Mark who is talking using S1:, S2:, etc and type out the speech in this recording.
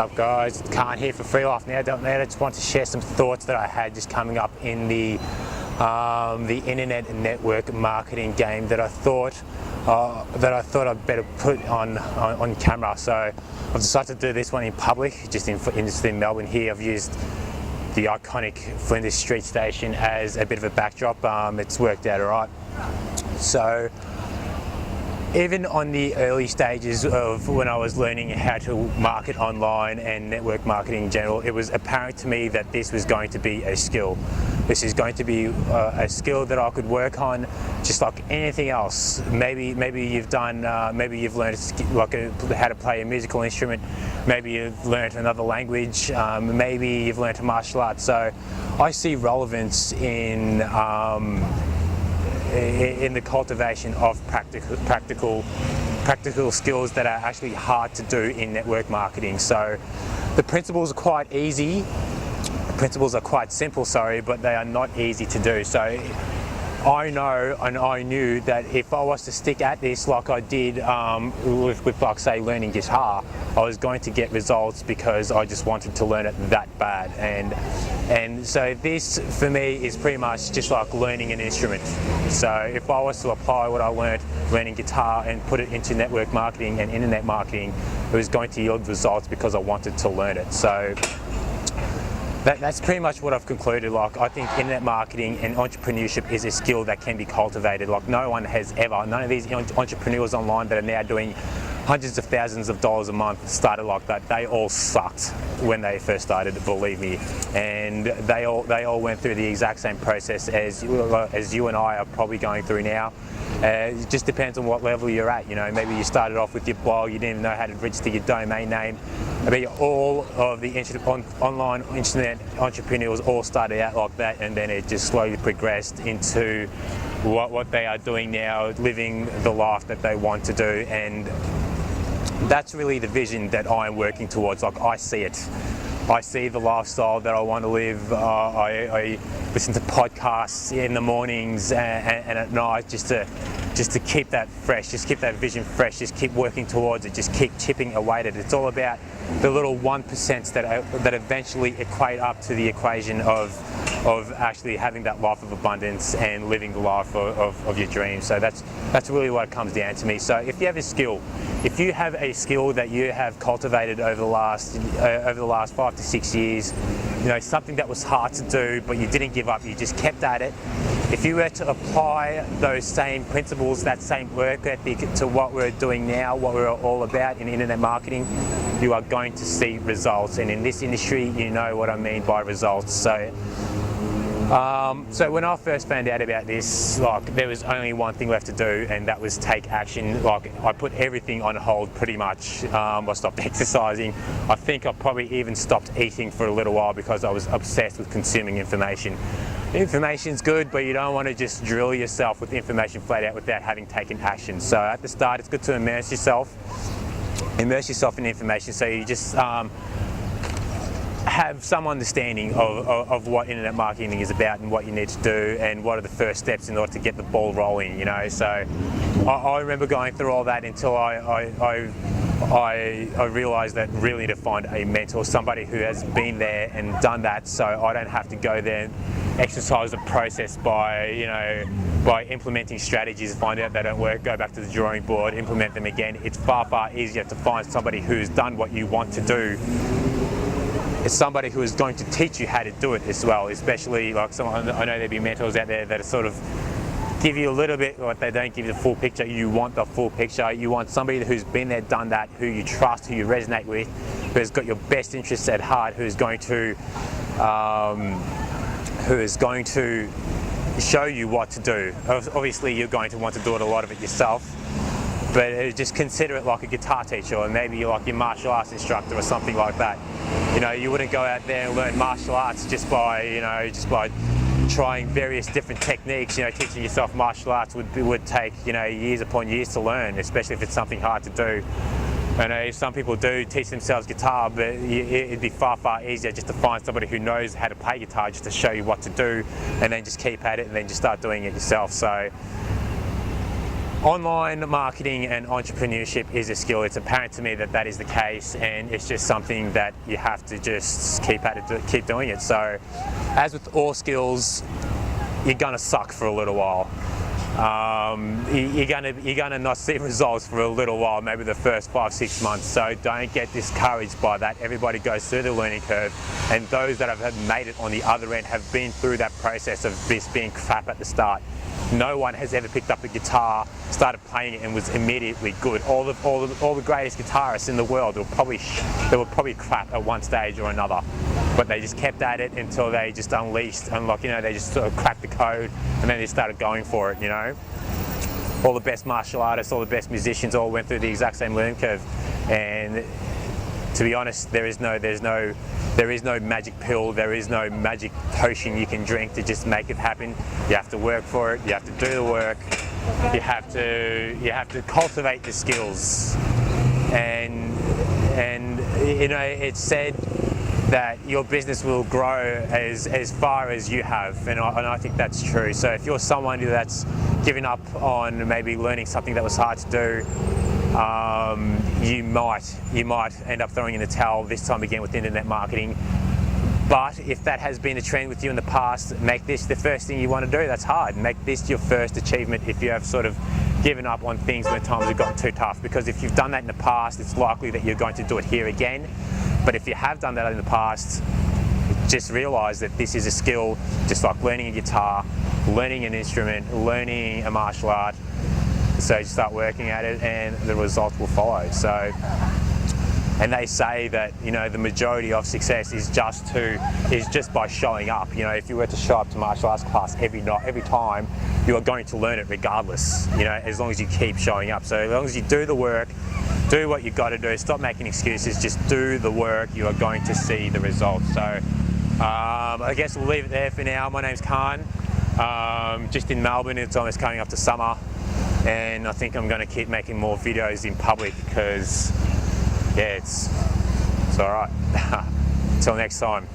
S1: What's up, guys? It's Khan here for freelifenow.net. I just want to share some thoughts that I had just coming up in the internet and network marketing game that I thought I'd better put on camera. So I've decided to do this one in public, just in Melbourne here. I've used the iconic Flinders Street Station as a bit of a backdrop. It's worked out alright. So even on the early stages of when I was learning how to market online and network marketing in general, it was apparent to me that this was going to be a skill. This is going to be a skill that I could work on just like anything else. Maybe you've done, maybe you've learned how to play a musical instrument, maybe you've learned another language, maybe you've learned a martial art. So I see relevance in the cultivation of practical skills that are actually hard to do in network marketing. So the principles are quite easy. The principles are quite simple, but they are not easy to do. So I know and I knew that if I was to stick at this like I did with like say learning guitar, I was going to get results because I just wanted to learn it that bad. And so this for me is pretty much just like learning an instrument. So if I was to apply what I learned learning guitar and put it into network marketing and internet marketing, it was going to yield results because I wanted to learn it. So that's pretty much what I've concluded. Like, I think internet marketing and entrepreneurship is a skill that can be cultivated. Like, none of these entrepreneurs online that are now doing hundreds of thousands of dollars a month started like that. They all sucked when they first started, believe me. And they all went through the exact same process as you and I are probably going through now. It just depends on what level you're at. You know, maybe you started off with your blog, you didn't even know how to register your domain name. I mean, all of the online internet entrepreneurs all started out like that, and then it just slowly progressed into what they are doing now, living the life that they want to do. And that's really the vision that I'm working towards. Like, I see it. I see the lifestyle that I want to live. I listen to podcasts in the mornings and at night just to keep that fresh, just keep that vision fresh, just keep working towards it, just keep chipping away at it. It's all about the little 1% that eventually equate up to the equation of actually having that life of abundance and living the life of your dreams. So that's really what it comes down to me. So if you have a skill, that you have cultivated over the last 5 to 6 years, you know, something that was hard to do but you didn't give up, you just kept at it. If you were to apply those same principles, that same work ethic to what we're doing now, what we're all about in internet marketing, you are going to see results. And in this industry, you know what I mean by results. So when I first found out about this, like, there was only one thing left to do, and that was take action. Like, I put everything on hold pretty much. I stopped exercising. I think I probably even stopped eating for a little while because I was obsessed with consuming information. Information's good, but you don't want to just drill yourself with information flat out without having taken action. So at the start, it's good to immerse yourself in information, so you just have some understanding of what internet marketing is about and what you need to do and what are the first steps in order to get the ball rolling, you know. So I remember going through all that until I realised that really to find a mentor, somebody who has been there and done that, so I don't have to go there and exercise the process by implementing strategies, find out they don't work, go back to the drawing board, implement them again. It's far easier to find somebody who's done what you want to do. It's somebody who is going to teach you how to do it as well, especially like someone, I know there'll be mentors out there that are sort of give you a little bit, but they don't give you the full picture. You want the full picture. You want somebody who's been there, done that, who you trust, who you resonate with, who has got your best interests at heart, who's going to show you what to do. Obviously, you're going to want to do a lot of it yourself, but just consider it like a guitar teacher, or maybe like your martial arts instructor or something like that. You know, you wouldn't go out there and learn martial arts just by trying various different techniques. You know, teaching yourself martial arts would take, you know, years upon years to learn, especially if it's something hard to do. I know some people do teach themselves guitar, but it'd be far easier just to find somebody who knows how to play guitar just to show you what to do, and then just keep at it and then just start doing it yourself. So online marketing and entrepreneurship is a skill. It's apparent to me that that is the case, and it's just something that you have to just keep at it, keep doing it. So, as with all skills, you're gonna suck for a little while. You're gonna not see results for a little while, maybe the first 5-6 months. So don't get discouraged by that. Everybody goes through the learning curve, and those that have made it on the other end have been through that process of this being crap at the start. No one has ever picked up a guitar, started playing it, and was immediately good. All the greatest guitarists in the world were probably crap at one stage or another, but they just kept at it until they just unleashed, they just sort of cracked the code, and then they started going for it. All the best martial artists, all the best musicians, all went through the exact same learning curve, and to be honest, there is no magic pill, there is no magic potion you can drink to just make it happen. You have to work for it, you have to do the work, you have to cultivate the skills. And it's said that your business will grow as far as you have, and I think that's true. So if you're someone that's giving up on maybe learning something that was hard to do, you might end up throwing in the towel this time again with internet marketing. But if that has been a trend with you in the past, make this the first thing you want to do. That's hard. Make this your first achievement if you have sort of given up on things when times have gotten too tough. Because if you've done that in the past, it's likely that you're going to do it here again. But if you have done that in the past, just realize that this is a skill, just like learning a guitar, learning an instrument, learning a martial art. So you start working at it and the results will follow. So, and they say that the majority of success is just by showing up. If you were to show up to martial arts class every time, you are going to learn it regardless. As long as you keep showing up. So as long as you do the work, do what you've got to do. Stop making excuses. Just do the work. You are going to see the results. So I guess we'll leave it there for now. My name's Khan. Just in Melbourne. It's almost coming up to summer, and I think I'm going to keep making more videos in public because, yeah, it's all right. Until next time.